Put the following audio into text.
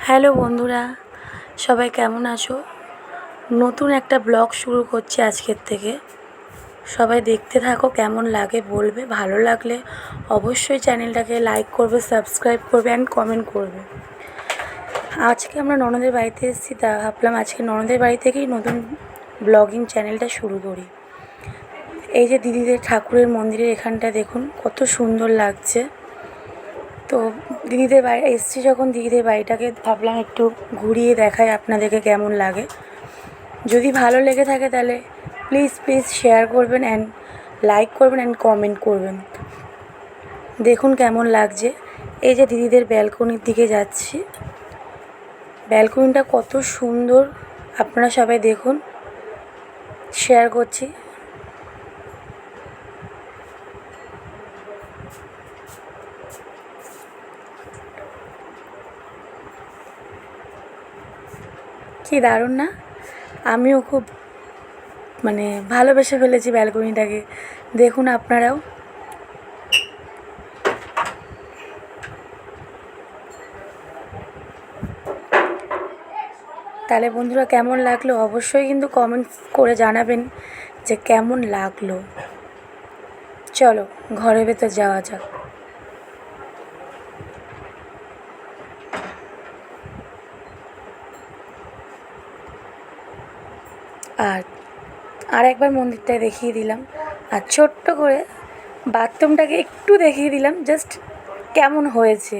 Hello বন্ধুরা, সবাই কেমন আছো? নতুন একটা ব্লগ শুরু করছি আজকের থেকে। সবাই দেখতে থাকো, কেমন লাগে বলবে। ভালো লাগলে অবশ্যই চ্যানেলটাকে লাইক করবে, সাবস্ক্রাইব করবে অ্যান্ড কমেন্ট করবে। আজকে আমরা ননদের বাড়িতে এসেছি, তা ভাবলাম আজকে ননদের বাড়ি থেকেই নতুন ব্লগিং চ্যানেলটা শুরু করি। এই যে দিদিদের ঠাকুরের মন্দিরের এখানটা দেখুন কত সুন্দর লাগছে। তো দিদিদের বাড়ি এসেছি যখন, দিদিদের বাড়িটাকে ভাবলাম একটু ঘুরিয়ে দেখাই আপনাদেরকে কেমন লাগে। যদি ভালো লেগে থাকে তাহলে প্লিজ শেয়ার করবেন অ্যান্ড লাইক করবেন অ্যান্ড কমেন্ট করবেন। দেখুন কেমন লাগছে। এই যে দিদিদের ব্যালকনির দিকে যাচ্ছি, ব্যালকনিটা কত সুন্দর, আপনারা সবাই দেখুন। শেয়ার করছি। কি দারুণ না? আমিও খুব ভালোবেসে ফেলেছি ব্যালকনিটাকে। দেখুন আপনারাও। তাহলে বন্ধুরা, কেমন লাগলো অবশ্যই কিন্তু কমেন্ট করে জানাবেন যে কেমন লাগলো। চলো ঘরের ভেতর যাওয়া যাক। আর একবার মন্দিরটা দেখিয়ে দিলাম, আর ছোট্ট করে বাথরুমটাকে একটু দেখিয়ে দিলাম, জাস্ট কেমন হয়েছে।